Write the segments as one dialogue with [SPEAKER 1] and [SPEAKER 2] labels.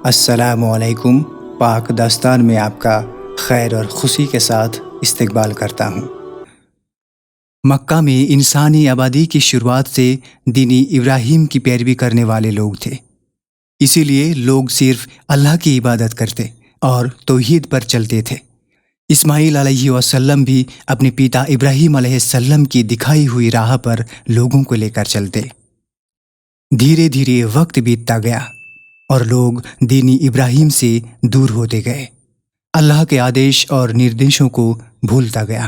[SPEAKER 1] السلام علیکم۔ پاک داستان میں آپ کا خیر اور خوشی کے ساتھ استقبال کرتا ہوں۔ مکہ میں انسانی آبادی کی شروعات سے دینی ابراہیم کی پیروی کرنے والے لوگ تھے، اسی لیے لوگ صرف اللہ کی عبادت کرتے اور توحید پر چلتے تھے۔ اسماعیل علیہ السلام بھی اپنے پتا ابراہیم علیہ السلام کی دکھائی ہوئی راہ پر لوگوں کو لے کر چلتے۔ دھیرے دھیرے وقت بیتتا گیا اور لوگ دینی ابراہیم سے دور ہوتے گئے، اللہ کے آدیش اور نردیشوں کو بھولتا گیا۔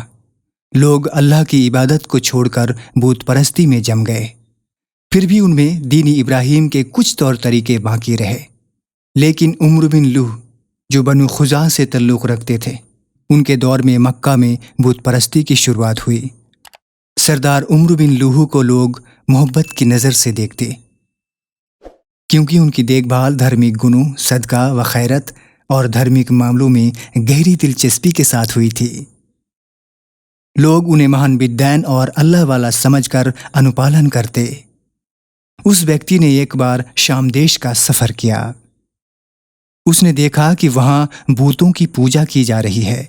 [SPEAKER 1] لوگ اللہ کی عبادت کو چھوڑ کر بت پرستی میں جم گئے۔ پھر بھی ان میں دینی ابراہیم کے کچھ طور طریقے باقی رہے، لیکن عمرو بن لوح جو بنو خزاع سے تعلق رکھتے تھے، ان کے دور میں مکہ میں بت پرستی کی شروعات ہوئی۔ سردار عمرو بن لوح کو لوگ محبت کی نظر سے دیکھتے، کیونکہ ان کی دیکھ بھال دھرمک گنوں، صدقہ و خیرت اور دھرمک معاملوں میں گہری دلچسپی کے ساتھ ہوئی تھی۔ لوگ انہیں مہان بدین اور اللہ والا سمجھ کر انوپالن کرتے۔ اس ویکتی نے ایک بار شام دیش کا سفر کیا۔ اس نے دیکھا کہ وہاں بتوں کی پوجا کی جا رہی ہے۔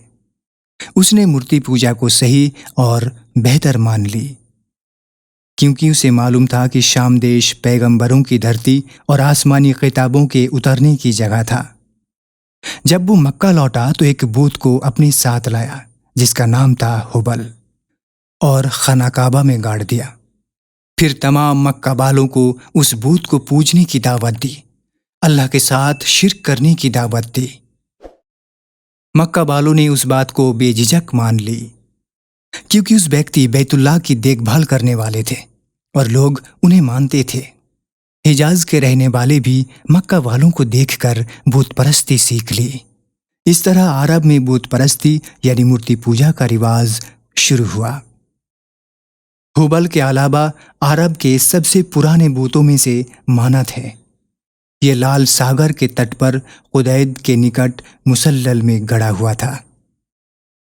[SPEAKER 1] اس نے مورتی پوجا کو صحیح اور بہتر مان لی، کیونکہ اسے معلوم تھا کہ شام دیش پیغمبروں کی دھرتی اور آسمانی کتابوں کے اترنے کی جگہ تھا۔ جب وہ مکہ لوٹا تو ایک بت کو اپنے ساتھ لایا جس کا نام تھا ہبل، اور خانہ کعبہ میں گاڑ دیا۔ پھر تمام مکہ والوں کو اس بت کو پوجنے کی دعوت دی، اللہ کے ساتھ شرک کرنے کی دعوت دی۔ مکہ والوں نے اس بات کو بے جھجک مان لی، کیونکہ اس ویکتی بیت اللہ کی دیکھ بھال کرنے والے تھے اور لوگ انہیں مانتے تھے۔ حجاز کے رہنے والے بھی مکہ والوں کو دیکھ کر بت پرستی سیکھ لی۔ اس طرح عرب میں بت پرستی یعنی مورتی پوجا کا رواج شروع ہوا۔ ہبل کے علاوہ عرب کے سب سے پرانے بتوں میں سے مانت ہے۔ یہ لال ساگر کے تٹ پر قدید کے نکٹ مسلل میں گڑا ہوا تھا۔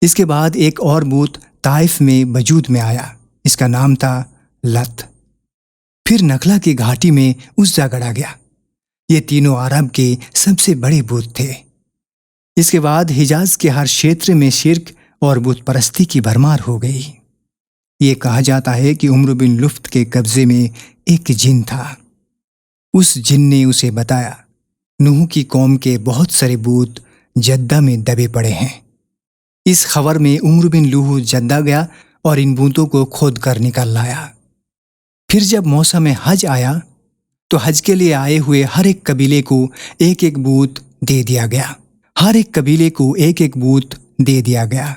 [SPEAKER 1] اس کے بعد ایک اور بت طائف میں وجود میں آیا، اس کا نام تھا لت۔ پھر نخلا کی گھاٹی میں عزا گڑا گیا۔ یہ تینوں عرب کے سب سے بڑے بت تھے۔ اس کے بعد حجاز کے ہر شیتر میں شرک اور بت پرستی کی بھرمار ہو گئی۔ یہ کہا جاتا ہے کہ عمرو بن لفت کے قبضے میں ایک جن تھا۔ اس جن نے اسے بتایا، نوح کی قوم کے بہت سارے بت جدہ میں دبے پڑے ہیں۔ اس خبر میں عمرو بن لوح جدہ گیا اور ان بتوں کو کھود کر نکال لایا۔ پھر جب موسم حج آیا تو حج کے لیے آئے ہوئے ہر ایک قبیلے کو ایک ایک بت دے دیا گیا۔ ہر ایک قبیلے کو ایک ایک بت دے دیا گیا۔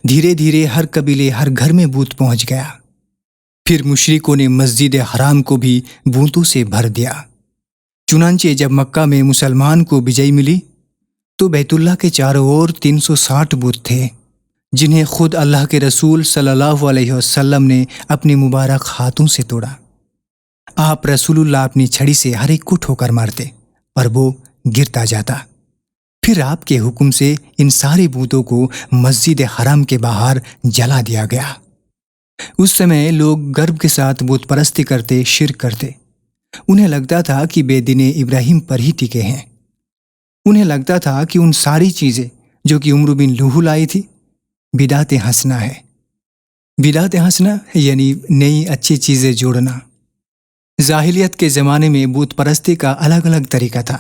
[SPEAKER 1] دھیرے دھیرے ہر قبیلے ہر گھر میں بت پہنچ گیا۔ پھر مشرکوں نے مسجد حرام کو بھی بتوں سے بھر دیا۔ چنانچہ جب مکہ میں مسلمان کو بجائی ملی تو بیت اللہ کے چاروں اور 360 بت تھے، جنہیں خود اللہ کے رسول صلی اللہ علیہ وسلم نے اپنے مبارک ہاتھوں سے توڑا۔ آپ رسول اللہ اپنی چھڑی سے ہر ایک کو ٹھوکر مارتے اور وہ گرتا جاتا۔ پھر آپ کے حکم سے ان سارے بتوں کو مسجد حرام کے باہر جلا دیا گیا۔ اس سمے لوگ گرو کے ساتھ بت پرستی کرتے، شرک کرتے۔ انہیں لگتا تھا کہ بے دین ابراہیم پر ہی ٹکے ہیں۔ انہیں لگتا تھا کہ ان ساری چیزیں جو کہ عمرو بن لوح لائی تھی بدعت حسنہ ہے۔ بدعت حسنہ یعنی نئی اچھی چیزیں جوڑنا۔ جاہلیت کے زمانے میں بت پرستی کا الگ الگ طریقہ تھا۔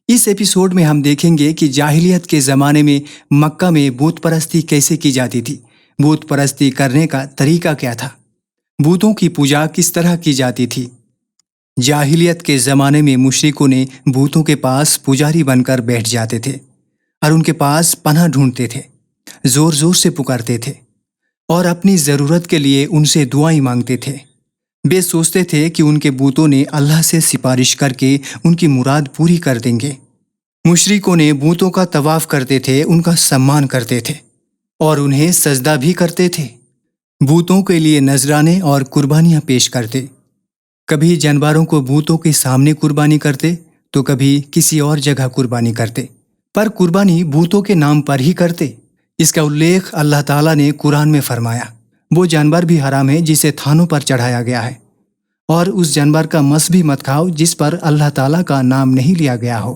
[SPEAKER 1] اس ایپیسوڈ میں ہم دیکھیں گے کہ جاہلیت کے زمانے میں مکہ میں بت پرستی کیسے کی جاتی تھی، بت پرستی کرنے کا طریقہ کیا تھا، بتوں کی پوجا کس طرح کی جاتی تھی۔ جاہلیت کے زمانے میں مشرکوں نے بتوں کے پاس پجاری بن کر بیٹھ جاتے تھے اور ان کے پاس پناہ ڈھونڈتے تھے، زور زور سے پکارتے تھے اور اپنی ضرورت کے لیے ان سے دعائیں مانگتے تھے۔ وہ سوچتے تھے کہ ان کے بتوں نے اللہ سے سفارش کر کے ان کی مراد پوری کر دیں گے۔ مشرکوں نے بتوں کا طواف کرتے تھے، ان کا سمان کرتے تھے اور انہیں سجدہ بھی کرتے تھے۔ بتوں کے لیے نذرانے اور قربانیاں پیش کرتے۔ کبھی جانوروں کو بتوں کے سامنے قربانی کرتے تو کبھی کسی اور جگہ قربانی کرتے، پر قربانی بتوں کے نام پر ہی کرتے۔ اس کا الیخ اللہ تعالیٰ نے قرآن میں فرمایا، وہ جانور بھی حرام ہے جسے تھانوں پر چڑھایا گیا ہے، اور اس جانور کا مس بھی مت کھاؤ جس پر اللہ تعالیٰ کا نام نہیں لیا گیا ہو۔